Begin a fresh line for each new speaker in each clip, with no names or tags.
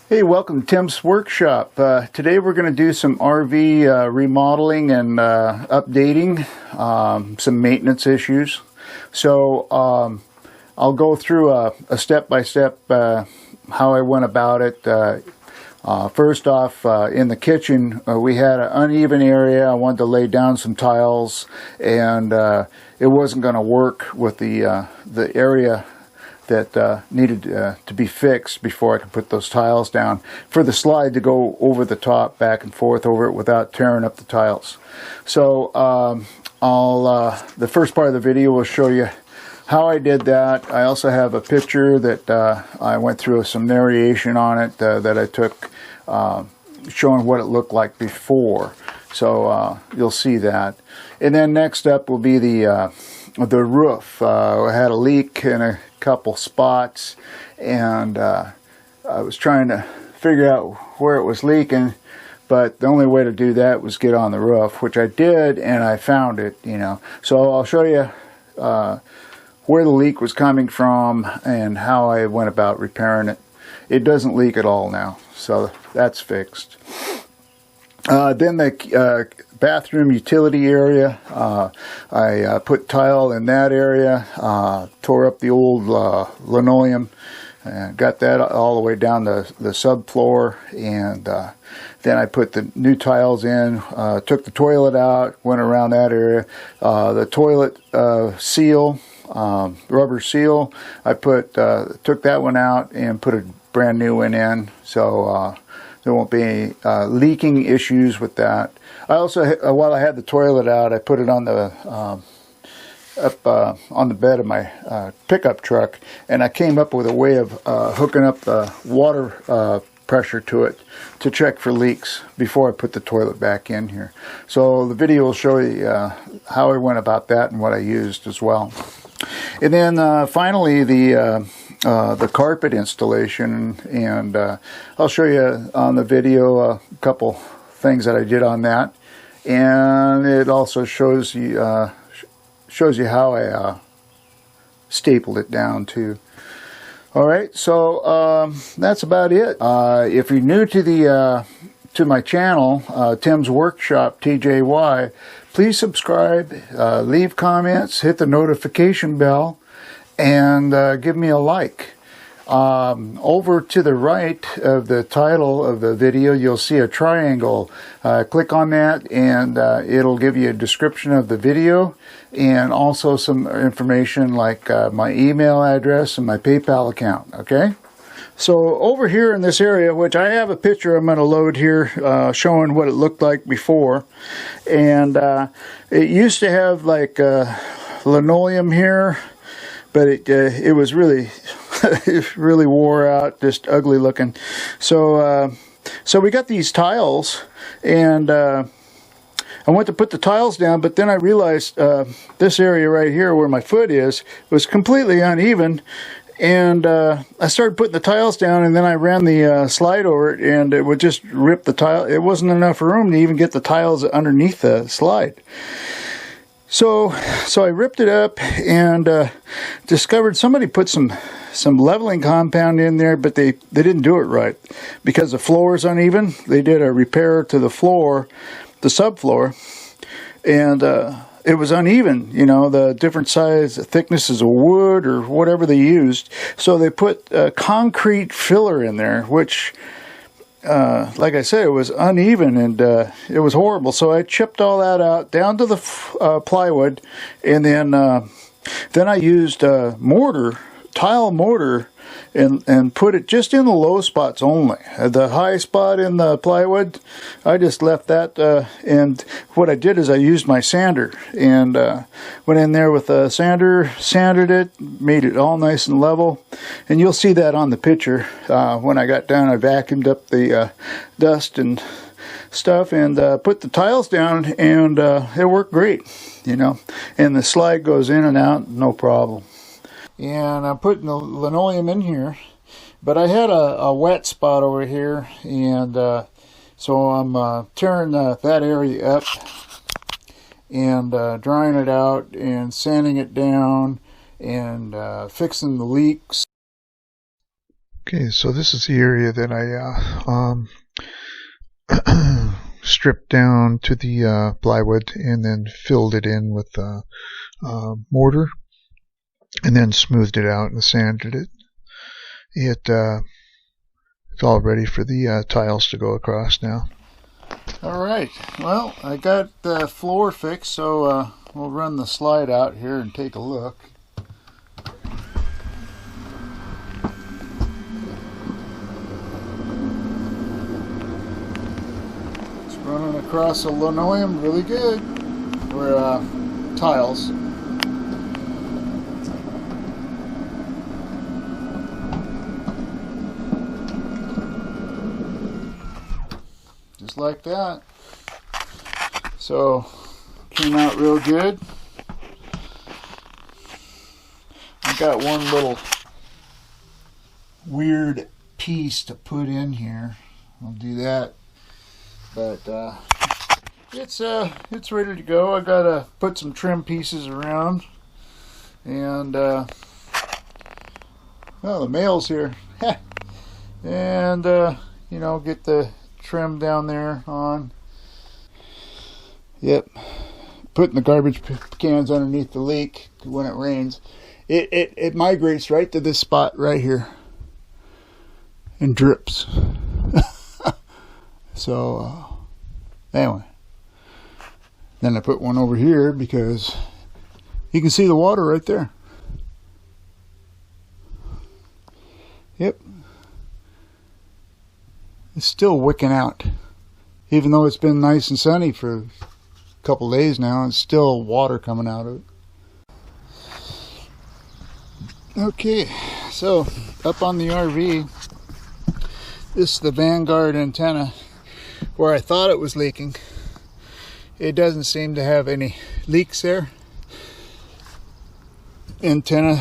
Hey, welcome to Tim's Workshop. Today we're going to do some RV remodeling and updating, some maintenance issues. So I'll go through a step-by-step how I went about it. First off, in the kitchen, we had an uneven area. I wanted to lay down some tiles, and it wasn't going to work with the area that needed to be fixed before I could put those tiles down for the slide to go over the top, back and forth over it without tearing up the tiles. So the first part of the video will show you how I did that. I also have a picture that I went through some narration on it that I took showing what it looked like before. So you'll see that. And then next up will be the roof. I had a leak in a couple spots, and I was trying to figure out where it was leaking, but the only way to do that was get on the roof, which I did, and I found it, So I'll show you where the leak was coming from and how I went about repairing it. It doesn't leak at all now, so that's fixed. Then the bathroom utility area, I put tile in that area, tore up the old linoleum, and got that all the way down the subfloor, and then I put the new tiles in, took the toilet out, went around that area. The toilet seal, rubber seal, I took that one out and put a brand new one in, so there won't be any leaking issues with that. I also, while I had the toilet out, I put it on the on the bed of my pickup truck, and I came up with a way of hooking up the water pressure to it to check for leaks before I put the toilet back in here. So the video will show you how I went about that and what I used as well. And then finally the carpet installation, and I'll show you on the video a couple things that I did on that, and it also shows you how I stapled it down too. Alright, so that's about it. If you're new to my channel, Tim's Workshop, TJY, please subscribe, leave comments, hit the notification bell, and give me a like. Over to the right of the title of the video, you'll see a triangle. Click on that, and it'll give you a description of the video and also some information like my email address and my PayPal account. Okay? So over here in this area, which I have a picture I'm going to load here showing what it looked like before, and it used to have like linoleum here, but it was really it really wore out, just ugly looking. So so we got these tiles, and I went to put the tiles down, but then I realized this area right here where my foot is was completely uneven, and I started putting the tiles down, and then I ran the slide over it, and it would just rip the tile. It wasn't enough room to even get the tiles underneath the slide. So I ripped it up and discovered somebody put some leveling compound in there, but they didn't do it right because the floor is uneven. They did a repair to the floor, the subfloor, and it was uneven, the different size thicknesses of wood or whatever they used. So they put concrete filler in there, which like I said, it was uneven, and it was horrible. So I chipped all that out down to the plywood, and then I used tile mortar, and put it just in the low spots only. The high spot in the plywood, I just left that, and what I did is I used my sander, and went in there with a sander, sanded it, made it all nice and level, and you'll see that on the picture. When I got done, I vacuumed up the dust and stuff, and put the tiles down, and it worked great, and the slide goes in and out, no problem. And I'm putting the linoleum in here, but I had a wet spot over here, and so I'm tearing that area up and drying it out and sanding it down and fixing the leaks. Okay, so this is the area that I stripped down to the plywood and then filled it in with mortar and then smoothed it out and sanded it. It's all ready for the tiles to go across now. All right, well, I got the floor fixed, so we'll run the slide out here and take a look. Running across the linoleum really good, or tiles. Just like that. So, came out real good. I got one little weird piece to put in here. I'll do that. But it's ready to go. I gotta put some trim pieces around, and well, the mail's here, and you know, get the trim down there on. Yep, putting the garbage cans underneath the leak when it rains. It migrates right to this spot right here and drips. So anyway, then I put one over here because you can see the water right there. Yep, it's still wicking out, even though it's been nice and sunny for a couple days now. It's still water coming out of it. Okay, so up on the RV, this is the Vanguard antenna. Where I thought it was leaking, it doesn't seem to have any leaks there. Antenna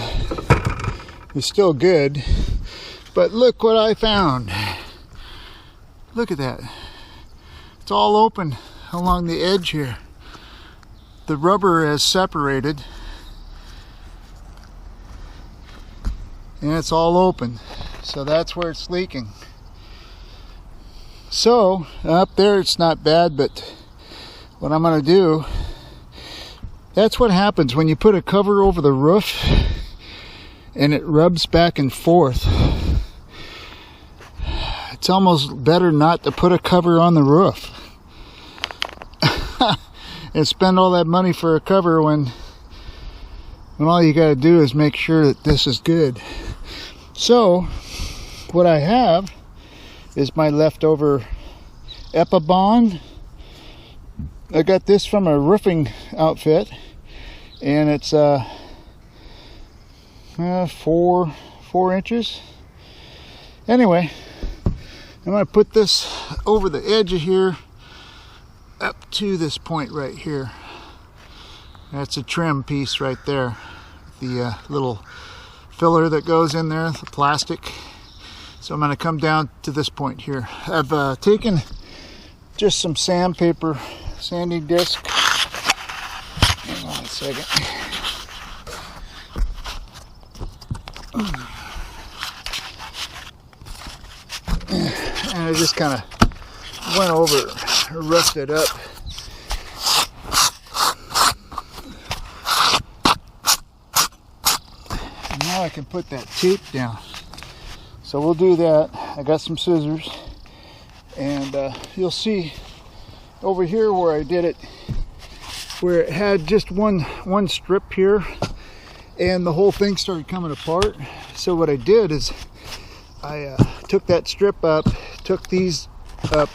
is still good, but look what I found. Look at that. It's all open along the edge here. The rubber has separated and it's all open, so that's where it's leaking. So up there it's not bad, but what I'm going to do, that's what happens when you put a cover over the roof and it rubs back and forth. It's almost better not to put a cover on the roof and spend all that money for a cover when all you got to do is make sure that this is good. So what I have is my leftover Epibond. I got this from a roofing outfit, and it's 4 inches. Anyway, I'm going to put this over the edge of here up to this point right here. That's a trim piece right there. The little filler that goes in there, the plastic. So I'm going to come down to this point here. I've taken just some sandpaper, sanding disc. Hang on a second. And I just kind of went over it, roughed it up. And now I can put that tape down. So we'll do that. I got some scissors, and you'll see over here where I did it, where it had just one strip here, and the whole thing started coming apart. So what I did is I took that strip up, took these up,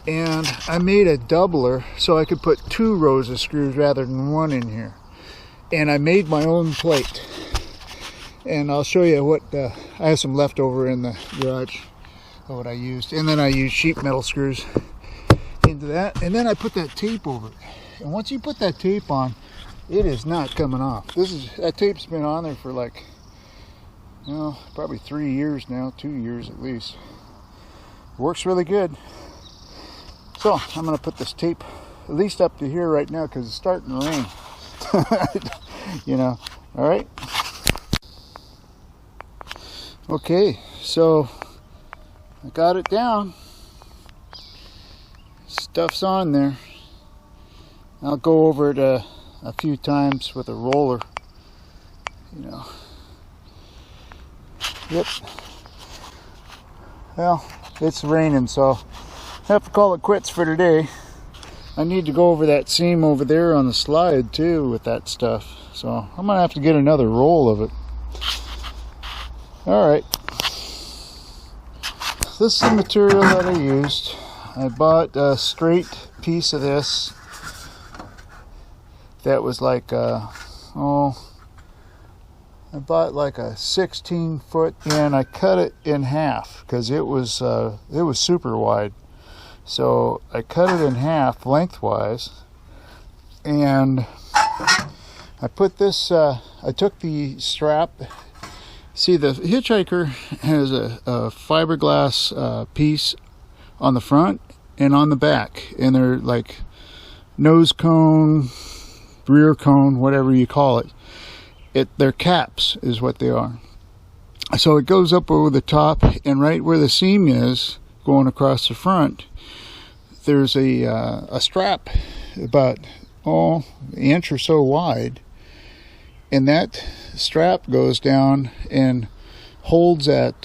and I made a doubler so I could put 2 rows of screws rather than 1 in here. And I made my own plate. And I'll show you what I have some leftover in the garage of what I used. And then I used sheet metal screws into that. And then I put that tape over it. And once you put that tape on, it is not coming off. That tape's been on there for like, well, probably 3 years now, 2 years at least. Works really good. So I'm gonna put this tape at least up to here right now because it's starting to rain. You know, all right. Okay, So I got it down. Stuff's on there. I'll go over it a few times with a roller, you know. Yep. Well, it's raining, so I have to call it quits for today. I need to go over that seam over there on the slide too with that stuff. So I'm gonna have to get another roll of it. Alright. This is the material that I used. I bought a straight piece of this that was like I bought like a 16-foot, and I cut it in half because it was super wide. So I cut it in half lengthwise, and I put this. I took the strap. See, the Hitchhiker has a fiberglass piece on the front and on the back, and they're like nose cone, rear cone, whatever you call it. They're caps is what they are. So it goes up over the top, and right where the seam is going across the front, there's a strap about an inch or so wide, and that strap goes down and holds at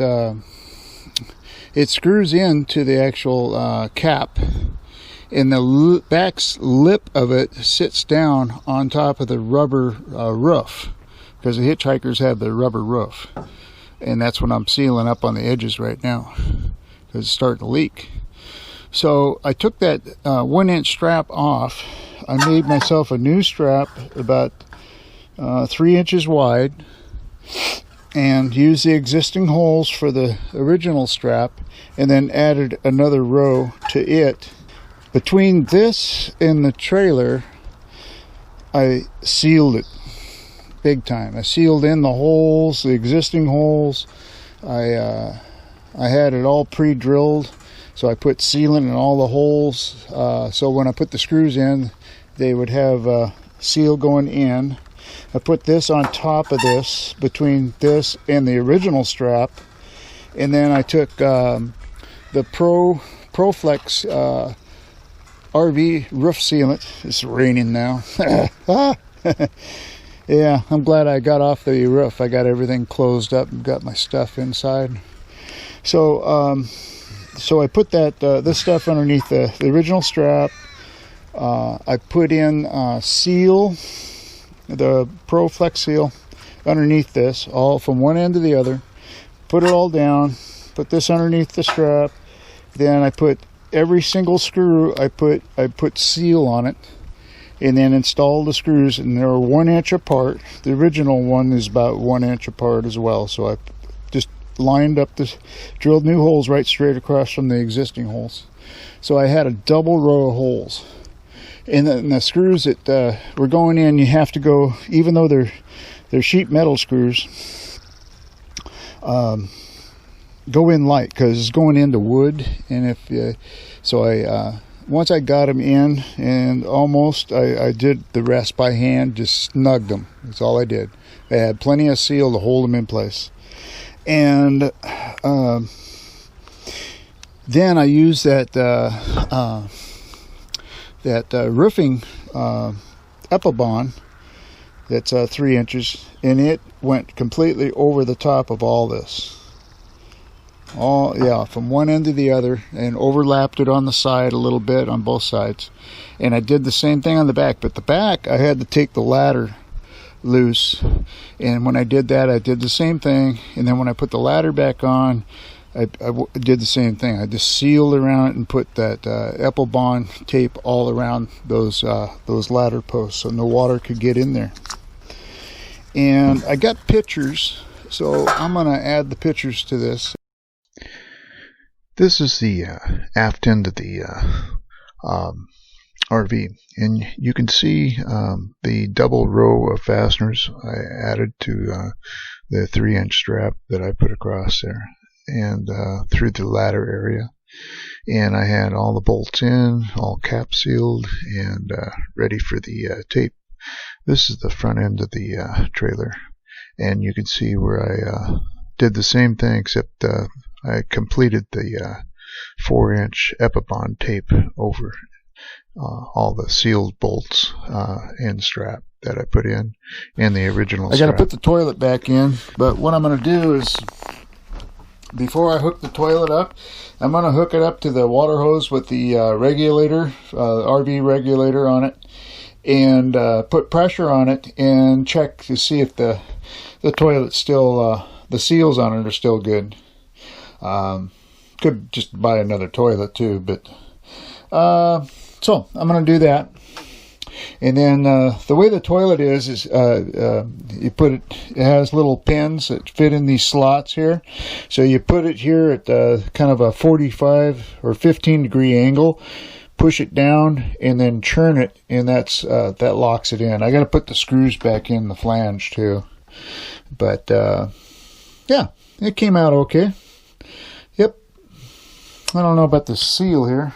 it screws into the actual cap, and the back lip of it sits down on top of the rubber roof, because the Hitchhikers have the rubber roof, and that's what I'm sealing up on the edges right now because it's starting to leak. So I took that 1-inch strap off. I made myself a new strap about 3 inches wide, and used the existing holes for the original strap, and then added another row to it. Between this and the trailer, I sealed it big time. I sealed in the holes, the existing holes. I had it all pre-drilled, so I put sealant in all the holes, so when I put the screws in, they would have seal going in. I put this on top of this, between this and the original strap, and then I took the ProFlex RV roof sealant. It's raining now. Yeah, I'm glad I got off the roof. I got everything closed up and got my stuff inside. So so I put that this stuff underneath the original strap. I put in seal, the ProFlex seal, underneath this, all from one end to the other. Put it all down. Put this underneath the strap. Then I put every single screw. I put seal on it, and then installed the screws, and they're 1 inch apart. The original one is about 1 inch apart as well. So I just lined up this, drilled new holes right straight across from the existing holes. So I had a double row of holes. And the screws that were going in, you have to go, even though they're sheet metal screws, go in light, because it's going into wood. And if so I once I got them in, and almost I did the rest by hand, just snugged them. That's all I did. I had plenty of seal to hold them in place. And then I used that roofing Epibond that's 3 inches, and it went completely over the top of all this. From one end to the other, and overlapped it on the side a little bit on both sides. And I did the same thing on the back, but the back I had to take the ladder loose, and when I did that, I did the same thing. And then when I put the ladder back on, I did the same thing. I just sealed around it and put that Epibond tape all around those ladder posts, so no water could get in there. And I got pictures, so I'm gonna add the pictures to this. This is the aft end of the RV, and you can see the double row of fasteners I added to the 3-inch strap that I put across there, and through the ladder area. And I had all the bolts in, all cap sealed, and ready for the tape. This is the front end of the trailer, and you can see where I
did the same thing, except I completed the 4-inch Epibond tape over all the sealed bolts and strap that I put in, and the original
I got to
strap.
put the toilet back in, but what I'm going to do is, before I hook the toilet up, I'm going to hook it up to the water hose with the regulator, RV regulator on it, and put pressure on it and check to see if the toilet's still, the seals on it are still good. Could just buy another toilet too, but so I'm going to do that. And then the way the toilet is you put it, it has little pins that fit in these slots here. So you put it here at kind of a 45 or 15 degree angle, push it down, and then churn it, and that's that locks it in. I got to put the screws back in the flange too. But yeah, it came out okay. Yep. I don't know about the seal here.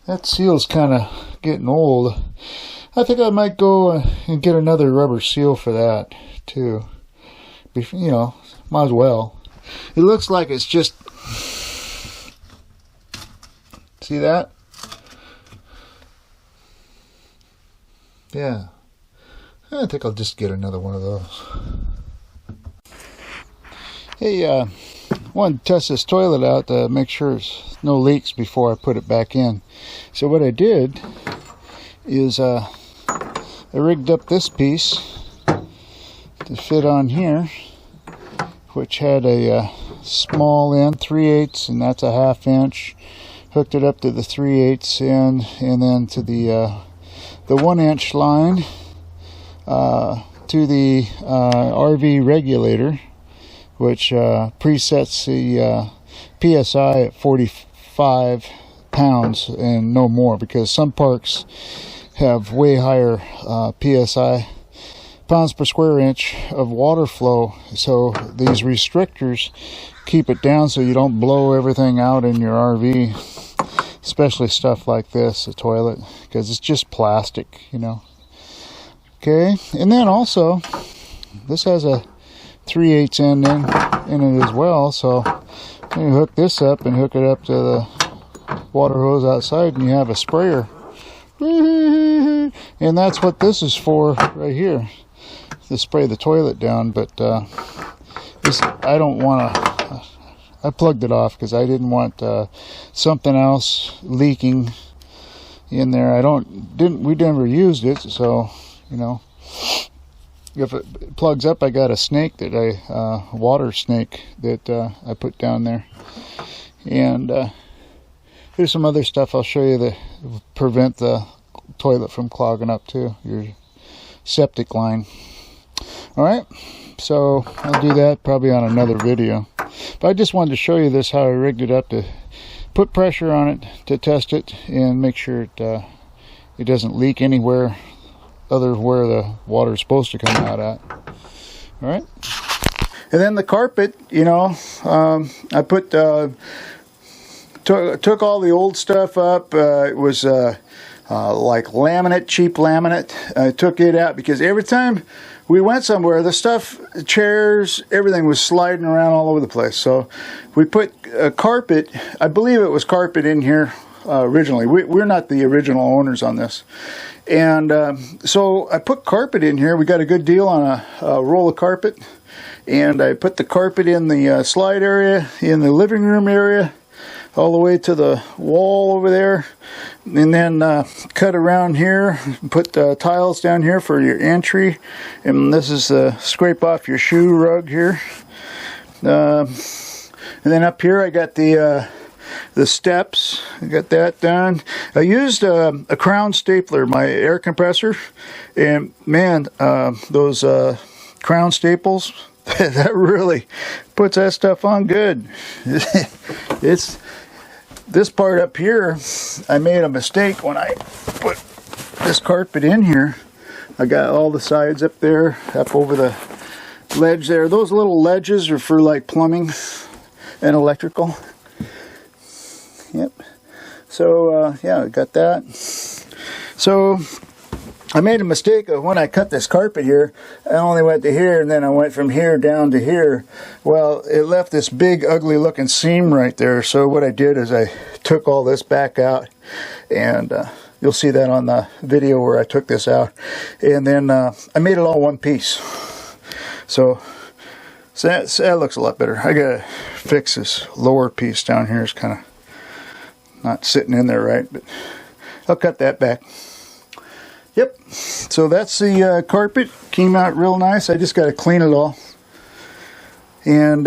That seal's kind of getting old. I think I might go and get another rubber seal for that too. You know, might as well. It looks like it's just... See that? Yeah. I think I'll just get another one of those. Hey, wanted to test this toilet out to make sure there's no leaks before I put it back in. So what I did is I rigged up this piece to fit on here, which had a small end, 3/8, and that's a 1/2 inch. Hooked it up to the 3/8 end, and then to the 1 inch line to the RV regulator, which presets the PSI at 45 pounds and no more, because some parks have way higher PSI, pounds per square inch, of water flow. So these restrictors keep it down so you don't blow everything out in your RV, especially stuff like this, the toilet, because it's just plastic, you know. Okay, and then also this has a 3/8 end in it as well, so you hook this up and hook it up to the water hose outside, and you have a sprayer. And that's what this is for right here, to spray the toilet down. But this, I don't want to, I plugged it off because I didn't want something else leaking in there. We never used it, so you know, if it plugs up, I got a snake that water snake that I put down there. And here's some other stuff I'll show you that prevent the toilet from clogging up too, your septic line. Alright, so I'll do that probably on another video. But I just wanted to show you this, how I rigged it up to put pressure on it to test it and make sure it doesn't leak anywhere other where the water is supposed to come out at. All right. And then the carpet, you know, I put took all the old stuff up. It was like laminate, cheap laminate. I took it out because every time we went somewhere, the stuff, chairs, everything was sliding around all over the place. So we put carpet. I believe it was carpet in here originally. We're not the original owners on this. And so I put carpet in here. We got a good deal on a roll of carpet. And I put the carpet in the slide area, in the living room area, all the way to the wall over there. And then cut around here, put tiles down here for your entry. And this is the scrape off your shoe rug here. And then up here I got the steps. I got that done. I used a crown stapler, my air compressor, and man, those crown staples, that really puts that stuff on good. It's this part up here, I made a mistake when I put this carpet in here. I got all the sides up there, up over the ledge there. Those little ledges are for like plumbing and electrical. Yep. So yeah, I got that. So I made a mistake of when I cut this carpet here, I only went to here and then I went from here down to here. Well, it left this big ugly looking seam right there. So what I did is I took all this back out, and you'll see that on the video where I took this out. And then I made it all one piece. So that looks a lot better. I gotta fix this lower piece down here. It's kind of not sitting in there right, but I'll cut that back. Yep, so that's the carpet. Came out real nice. I just got to clean it all. And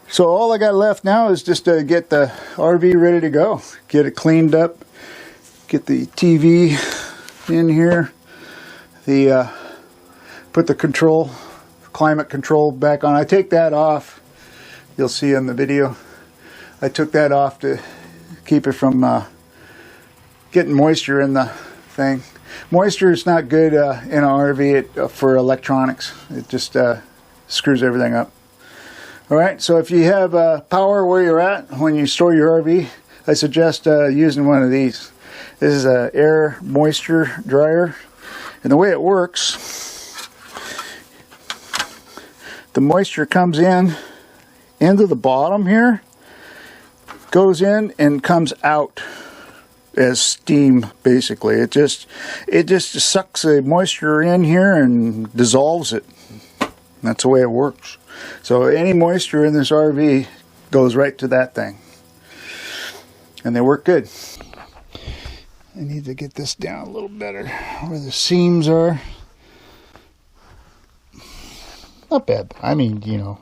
so all I got left now is just to get the RV ready to go. Get it cleaned up. Get the TV in here. Put the climate control back on. I take that off. You'll see in the video. I took that off to keep it from getting moisture in the thing. Moisture is not good in an RV for electronics. It just screws everything up. Alright, so if you have power where you're at when you store your RV, I suggest using one of these. This is an air moisture dryer, and the way it works, the moisture comes into the bottom here, goes in and comes out as steam. Basically it just sucks the moisture in here and dissolves it. That's the way it works. So any moisture in this RV goes right to that thing, and they work good. I need to get this down a little better where the seams are. Not bad. I mean, you know,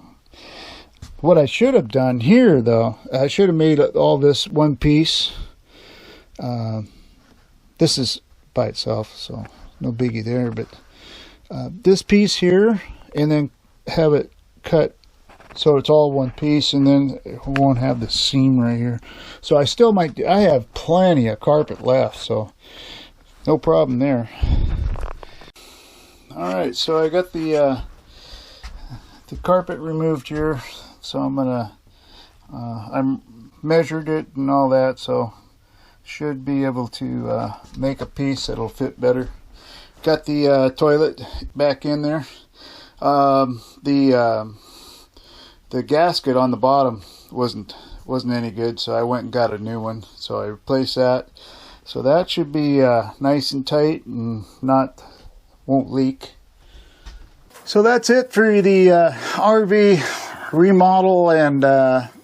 what I should have done here though, I should have made all this one piece. This is by itself, so no biggie there, but this piece here, and then have it cut so it's all one piece, and then we won't have the seam right here. So I still might, I have plenty of carpet left, so no problem there. Alright, so I got the carpet removed here, so I'm gonna I measured it and all that, so should be able to make a piece that'll fit better. Got the toilet back in there. The gasket on the bottom wasn't any good, so I went and got a new one. So I replaced that. So that should be nice and tight and won't leak. So that's it for the RV remodel and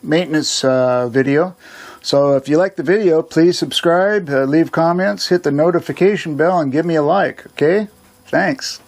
maintenance video. So if you like the video, please subscribe, leave comments, hit the notification bell, and give me a like, okay? Thanks.